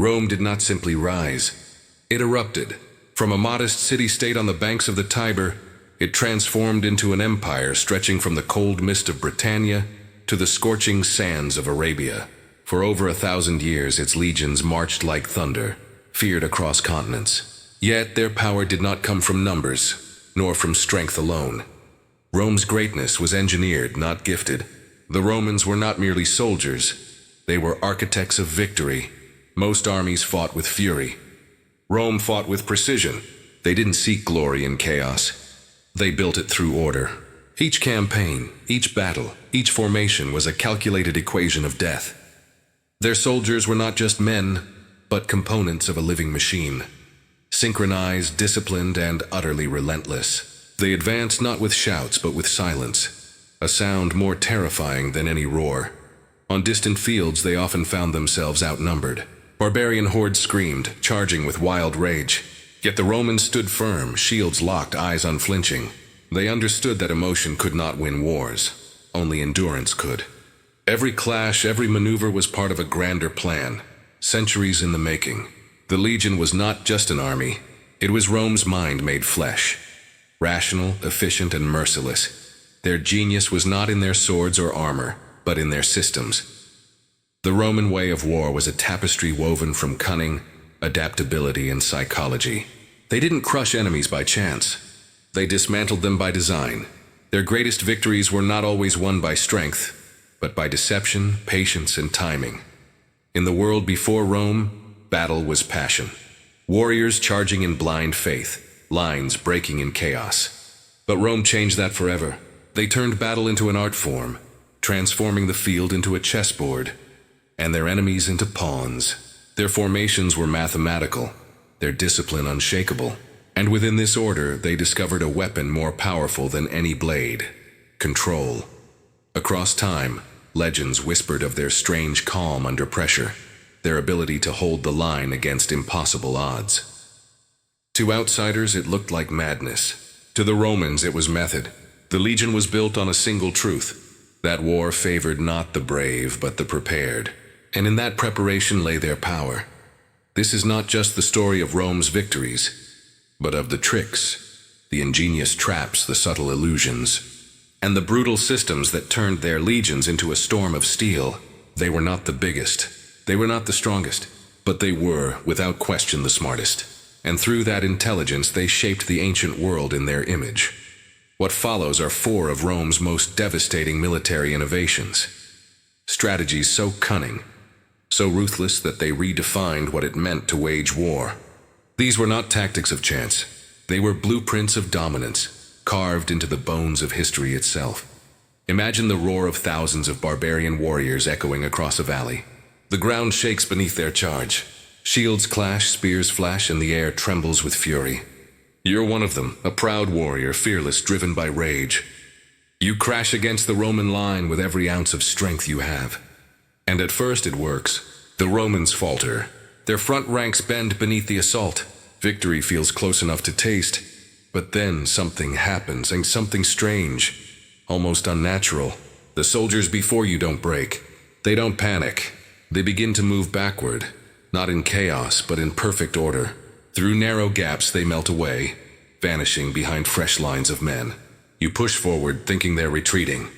Rome did not simply rise. It erupted. From a modest city-state on the banks of the Tiber, it transformed into an empire stretching from the cold mist of Britannia to the scorching sands of Arabia. For over 1,000 years, its legions marched like thunder, feared across continents. Yet their power did not come from numbers, nor from strength alone. Rome's greatness was engineered, not gifted. The Romans were not merely soldiers, they were architects of victory. Most armies fought with fury. Rome fought with precision. They didn't seek glory in chaos. They built it through order. Each campaign, each battle, each formation was a calculated equation of death. Their soldiers were not just men, but components of a living machine. Synchronized, disciplined, and utterly relentless. They advanced not with shouts, but with silence, a sound more terrifying than any roar. On distant fields, they often found themselves outnumbered. Barbarian hordes screamed, charging with wild rage. Yet the Romans stood firm, shields locked, eyes unflinching. They understood that emotion could not win wars. Only endurance could. Every clash, every maneuver was part of a grander plan, centuries in the making. The legion was not just an army. It was Rome's mind made flesh. Rational, efficient, and merciless. Their genius was not in their swords or armor, but in their systems. The Roman way of war was a tapestry woven from cunning, adaptability, and psychology. They didn't crush enemies by chance. They dismantled them by design. Their greatest victories were not always won by strength, but by deception, patience, and timing. In the world before Rome, battle was passion. Warriors charging in blind faith, lines breaking in chaos. But Rome changed that forever. They turned battle into an art form, transforming the field into a chessboard, and their enemies into pawns. Their formations were mathematical, their discipline unshakable. And within this order, they discovered a weapon more powerful than any blade: control. Across time, legends whispered of their strange calm under pressure, their ability to hold the line against impossible odds. To outsiders, it looked like madness. To the Romans, it was method. The legion was built on a single truth: that war favored not the brave, but the prepared. And in that preparation lay their power. This is not just the story of Rome's victories, but of the tricks, the ingenious traps, the subtle illusions, and the brutal systems that turned their legions into a storm of steel. They were not the biggest, they were not the strongest, but they were, without question, the smartest. And through that intelligence, they shaped the ancient world in their image. What follows are 4 of Rome's most devastating military innovations. Strategies so cunning, so ruthless that they redefined what it meant to wage war. These were not tactics of chance. They were blueprints of dominance, carved into the bones of history itself. Imagine the roar of thousands of barbarian warriors echoing across a valley. The ground shakes beneath their charge. Shields clash, spears flash, and the air trembles with fury. You're one of them, a proud warrior, fearless, driven by rage. You crash against the Roman line with every ounce of strength you have. And at first it works. The Romans falter. Their front ranks bend beneath the assault. Victory feels close enough to taste. But then something happens, and something strange, almost unnatural. The soldiers before you don't break. They don't panic. They begin to move backward, not in chaos, but in perfect order. Through narrow gaps they melt away, vanishing behind fresh lines of men. You push forward, thinking they're retreating.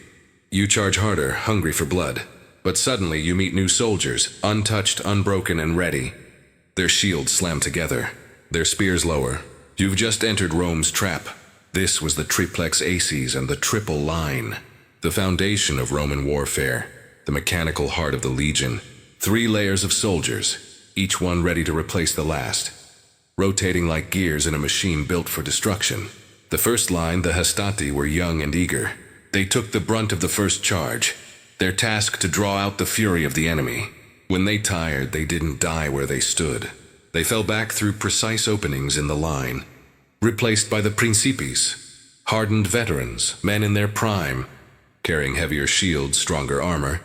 You charge harder, hungry for blood. But suddenly you meet new soldiers, untouched, unbroken, and ready. Their shields slam together, their spears lower. You've just entered Rome's trap. This was the triplex aces and the triple line, the foundation of Roman warfare, the mechanical heart of the legion. 3 layers of soldiers, each one ready to replace the last, rotating like gears in a machine built for destruction. The first line, the Hastati, were young and eager. They took the brunt of the first charge, their task to draw out the fury of the enemy. When they tired, they didn't die where they stood. They fell back through precise openings in the line, replaced by the principes, hardened veterans, men in their prime, carrying heavier shields, stronger armor,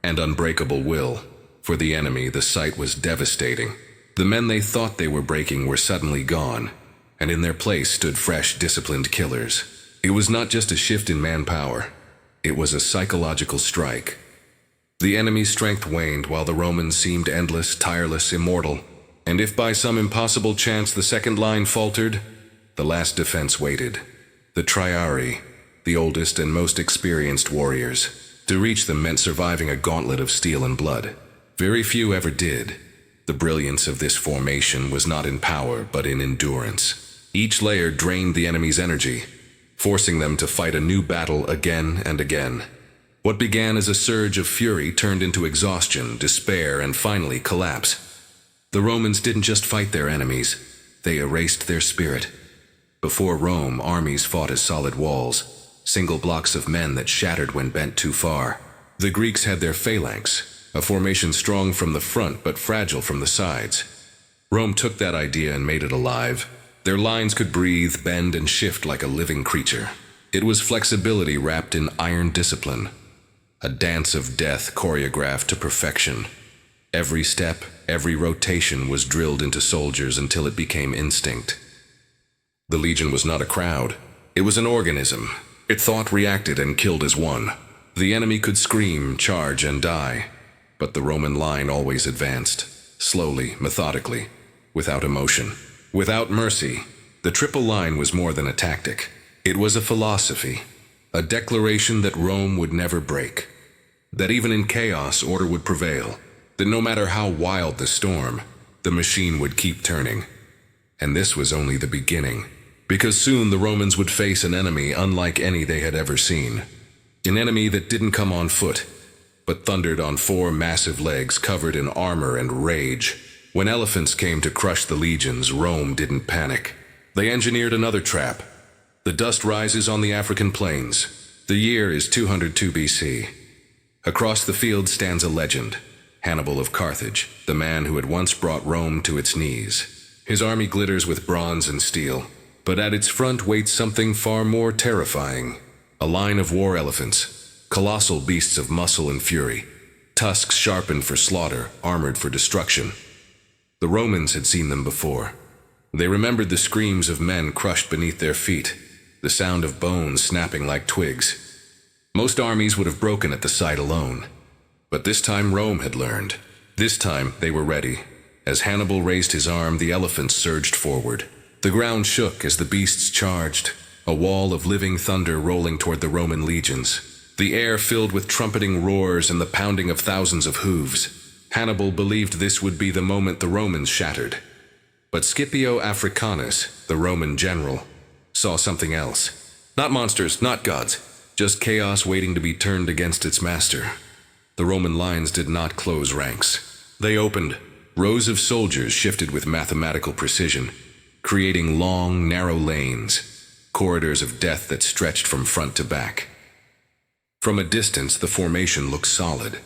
and unbreakable will. For the enemy, the sight was devastating. The men they thought they were breaking were suddenly gone, and in their place stood fresh, disciplined killers. It was not just a shift in manpower. It was a psychological strike. The enemy's strength waned while the Romans seemed endless, tireless, immortal. And if by some impossible chance the second line faltered, the last defense waited. The Triarii, the oldest and most experienced warriors. To reach them meant surviving a gauntlet of steel and blood. Very few ever did. The brilliance of this formation was not in power, but in endurance. Each layer drained the enemy's energy, forcing them to fight a new battle again and again. What began as a surge of fury turned into exhaustion, despair, and finally collapse. The Romans didn't just fight their enemies, they erased their spirit. Before Rome, armies fought as solid walls, single blocks of men that shattered when bent too far. The Greeks had their phalanx, a formation strong from the front but fragile from the sides. Rome took that idea and made it alive. Their lines could breathe, bend, and shift like a living creature. It was flexibility wrapped in iron discipline. A dance of death choreographed to perfection. Every step, every rotation was drilled into soldiers until it became instinct. The legion was not a crowd. It was an organism. It thought, reacted, and killed as one. The enemy could scream, charge, and die. But the Roman line always advanced, slowly, methodically, without emotion, without mercy. The triple line was more than a tactic. It was a philosophy, a declaration that Rome would never break. That even in chaos, order would prevail. That no matter how wild the storm, the machine would keep turning. And this was only the beginning, because soon the Romans would face an enemy unlike any they had ever seen. An enemy that didn't come on foot, but thundered on 4 massive legs covered in armor and rage. When elephants came to crush the legions, Rome didn't panic. They engineered another trap. The dust rises on the African plains. The year is 202 BC. Across the field stands a legend, Hannibal of Carthage, the man who had once brought Rome to its knees. His army glitters with bronze and steel, but at its front waits something far more terrifying. A line of war elephants, colossal beasts of muscle and fury, tusks sharpened for slaughter, armored for destruction. The Romans had seen them before. They remembered the screams of men crushed beneath their feet, the sound of bones snapping like twigs. Most armies would have broken at the sight alone. But this time Rome had learned. This time they were ready. As Hannibal raised his arm, the elephants surged forward. The ground shook as the beasts charged, a wall of living thunder rolling toward the Roman legions. The air filled with trumpeting roars and the pounding of thousands of hooves. Hannibal believed this would be the moment the Romans shattered. But Scipio Africanus, the Roman general, saw something else. Not monsters, not gods, just chaos waiting to be turned against its master. The Roman lines did not close ranks. They opened. Rows of soldiers shifted with mathematical precision, creating long, narrow lanes, corridors of death that stretched from front to back. From a distance, the formation looked solid.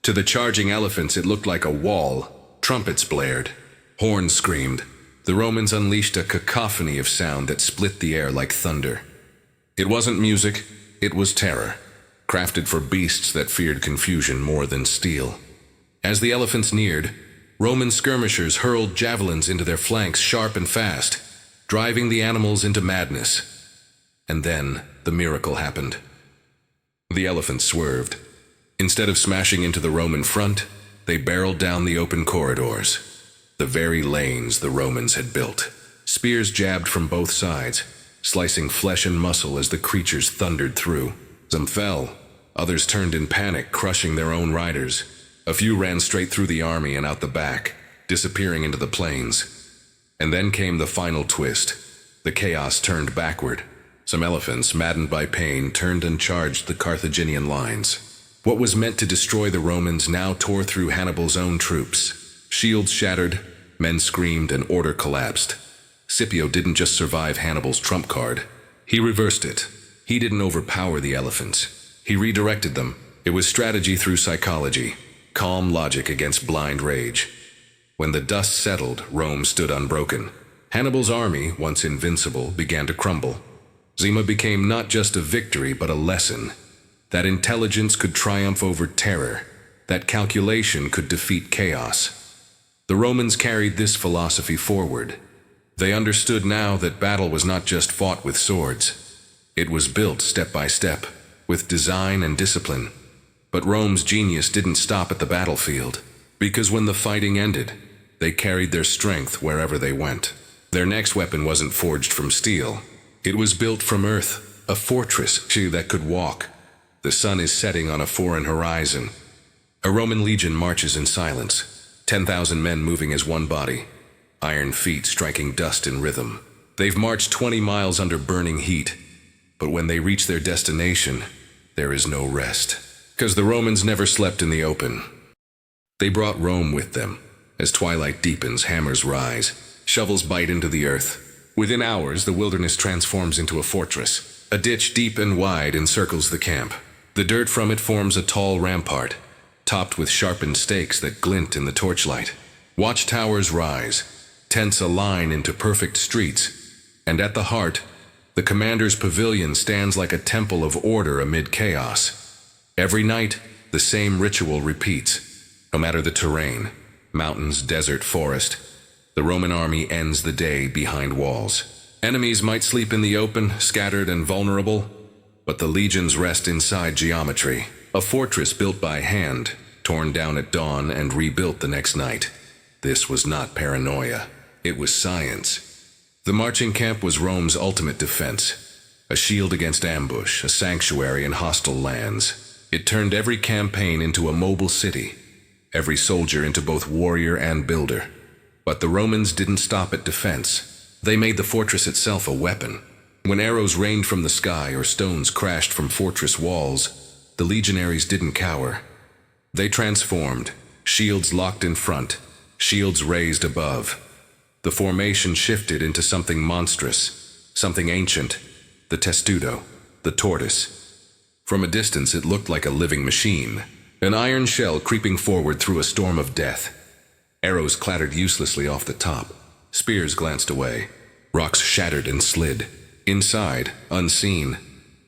To the charging elephants, it looked like a wall. Trumpets blared. Horns screamed. The Romans unleashed a cacophony of sound that split the air like thunder. It wasn't music, it was terror, crafted for beasts that feared confusion more than steel. As the elephants neared, Roman skirmishers hurled javelins into their flanks sharp and fast, driving the animals into madness. And then the miracle happened. The elephants swerved. Instead of smashing into the Roman front, they barreled down the open corridors, the very lanes the Romans had built. Spears jabbed from both sides, slicing flesh and muscle as the creatures thundered through. Some fell, others turned in panic, crushing their own riders. A few ran straight through the army and out the back, disappearing into the plains. And then came the final twist. The chaos turned backward. Some elephants, maddened by pain, turned and charged the Carthaginian lines. What was meant to destroy the Romans now tore through Hannibal's own troops. Shields shattered, men screamed, and order collapsed. Scipio didn't just survive Hannibal's trump card. He reversed it. He didn't overpower the elephants. He redirected them. It was strategy through psychology, calm logic against blind rage. When the dust settled, Rome stood unbroken. Hannibal's army, once invincible, began to crumble. Zima became not just a victory, but a lesson. That intelligence could triumph over terror. That calculation could defeat chaos. The Romans carried this philosophy forward. They understood now that battle was not just fought with swords. It was built step by step, with design and discipline. But Rome's genius didn't stop at the battlefield, because when the fighting ended, they carried their strength wherever they went. Their next weapon wasn't forged from steel. It was built from earth, a fortress that could walk. The sun is setting on a foreign horizon. A Roman legion marches in silence, 10,000 men moving as one body, iron feet striking dust in rhythm. They've marched 20 miles under burning heat, but when they reach their destination, there is no rest. Because the Romans never slept in the open. They brought Rome with them. As twilight deepens, hammers rise, shovels bite into the earth. Within hours, the wilderness transforms into a fortress. A ditch deep and wide encircles the camp. The dirt from it forms a tall rampart, topped with sharpened stakes that glint in the torchlight. Watchtowers rise, tents align into perfect streets, and at the heart, the commander's pavilion stands like a temple of order amid chaos. Every night, the same ritual repeats. No matter the terrain, mountains, desert, forest, the Roman army ends the day behind walls. Enemies might sleep in the open, scattered and vulnerable, but the legions rest inside geometry. A fortress built by hand, torn down at dawn and rebuilt the next night. This was not paranoia. It was science. The marching camp was Rome's ultimate defense, a shield against ambush, a sanctuary in hostile lands. It turned every campaign into a mobile city, every soldier into both warrior and builder. But the Romans didn't stop at defense. They made the fortress itself a weapon. When arrows rained from the sky or stones crashed from fortress walls, the legionaries didn't cower. They transformed, shields locked in front, shields raised above. The formation shifted into something monstrous, something ancient, the testudo, the tortoise. From a distance it looked like a living machine, an iron shell creeping forward through a storm of death. Arrows clattered uselessly off the top, spears glanced away, rocks shattered and slid. Inside, unseen,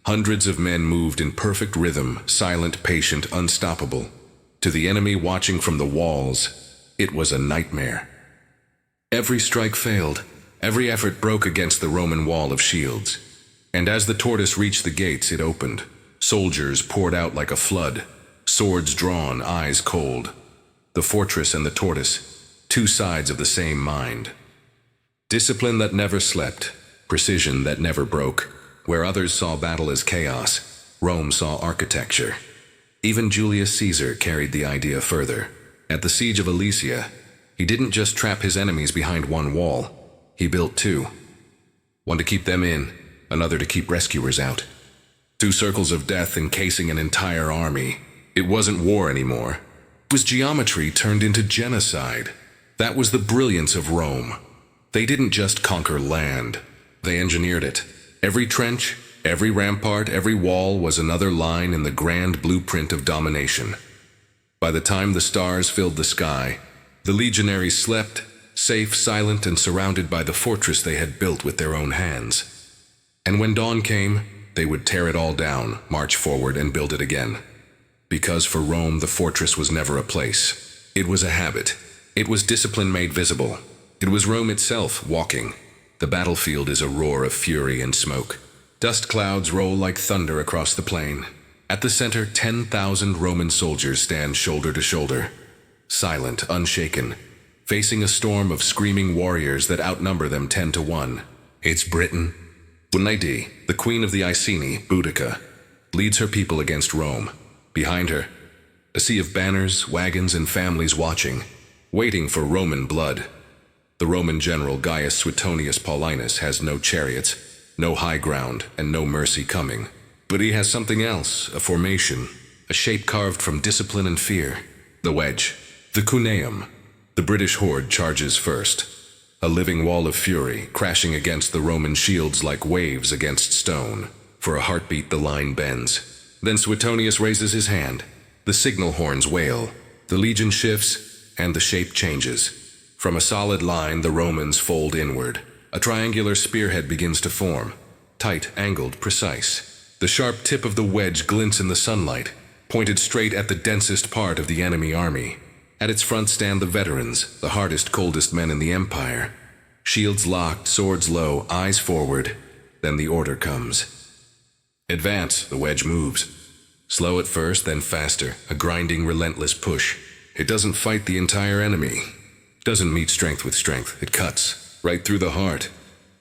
hundreds of men moved in perfect rhythm, silent, patient, unstoppable. To the enemy watching from the walls, it was a nightmare. Every strike failed, every effort broke against the Roman wall of shields. And as the tortoise reached the gates, it opened. Soldiers poured out like a flood, swords drawn, eyes cold. The fortress and the tortoise, two sides of the same mind. Discipline that never slept, precision that never broke. Where others saw battle as chaos, Rome saw architecture. Even Julius Caesar carried the idea further. At the siege of Alesia, he didn't just trap his enemies behind one wall. He built two. One to keep them in, another to keep rescuers out. Two circles of death encasing an entire army. It wasn't war anymore. It was geometry turned into genocide. That was the brilliance of Rome. They didn't just conquer land. They engineered it. Every trench, every rampart, every wall was another line in the grand blueprint of domination. By the time the stars filled the sky, the legionaries slept, safe, silent, and surrounded by the fortress they had built with their own hands. And when dawn came, they would tear it all down, march forward, and build it again. Because for Rome, the fortress was never a place. It was a habit. It was discipline made visible. It was Rome itself walking. The battlefield is a roar of fury and smoke. Dust clouds roll like thunder across the plain. At the center, 10,000 Roman soldiers stand shoulder to shoulder, silent, unshaken, facing a storm of screaming warriors that outnumber them 10 to 1. It's Britain. Bunladi, the queen of the Iceni, Boudica, leads her people against Rome. Behind her, a sea of banners, wagons, and families watching, waiting for Roman blood. The Roman general Gaius Suetonius Paulinus has no chariots, no high ground, and no mercy coming. But he has something else, a formation, a shape carved from discipline and fear. The wedge, the cuneum. The British horde charges first, a living wall of fury, crashing against the Roman shields like waves against stone. For a heartbeat, the line bends. Then Suetonius raises his hand. The signal horns wail. The legion shifts, and the shape changes. From a solid line, the Romans fold inward. A triangular spearhead begins to form, tight, angled, precise. The sharp tip of the wedge glints in the sunlight, pointed straight at the densest part of the enemy army. At its front stand the veterans, the hardest, coldest men in the empire. Shields locked, swords low, eyes forward. Then the order comes. Advance, the wedge moves. Slow at first, then faster, a grinding, relentless push. It doesn't fight the entire enemy. Doesn't meet strength with strength. It cuts, right through the heart.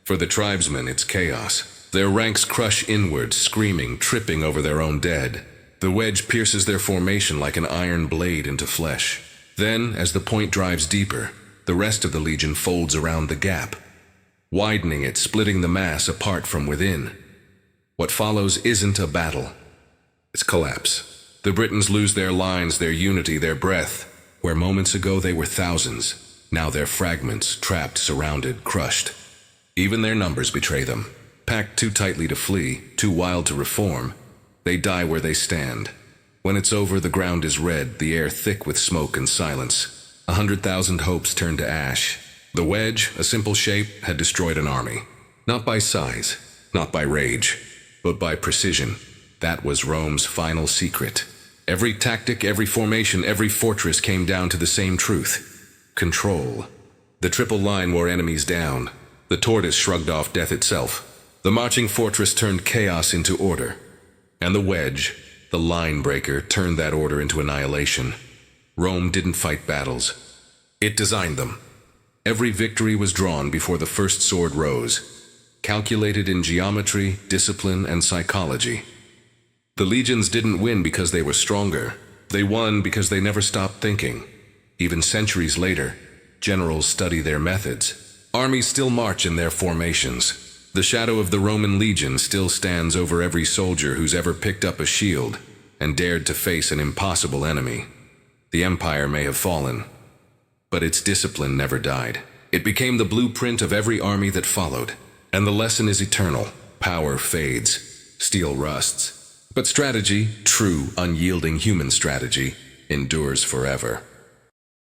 For the tribesmen, it's chaos. Their ranks crush inward, screaming, tripping over their own dead. The wedge pierces their formation like an iron blade into flesh. Then, as the point drives deeper, the rest of the legion folds around the gap, widening it, splitting the mass apart from within. What follows isn't a battle. It's collapse. The Britons lose their lines, their unity, their breath. Where moments ago they were thousands, now they're fragments, trapped, surrounded, crushed. Even their numbers betray them. Packed too tightly to flee, too wild to reform, they die where they stand. When it's over, the ground is red, the air thick with smoke and silence. 100,000 hopes turn to ash. The wedge, a simple shape, had destroyed an army. Not by size, not by rage, but by precision. That was Rome's final secret. Every tactic, every formation, every fortress came down to the same truth: control. The triple line wore enemies down. The tortoise shrugged off death itself. The marching fortress turned chaos into order. And the wedge, the line breaker, turned that order into annihilation. Rome didn't fight battles. It designed them. Every victory was drawn before the first sword rose, calculated in geometry, discipline, and psychology. The legions didn't win because they were stronger. They won because they never stopped thinking. Even centuries later, generals study their methods. Armies still march in their formations. The shadow of the Roman legion still stands over every soldier who's ever picked up a shield and dared to face an impossible enemy. The empire may have fallen, but its discipline never died. It became the blueprint of every army that followed. And the lesson is eternal. Power fades. Steel rusts. But strategy, true, unyielding human strategy, endures forever.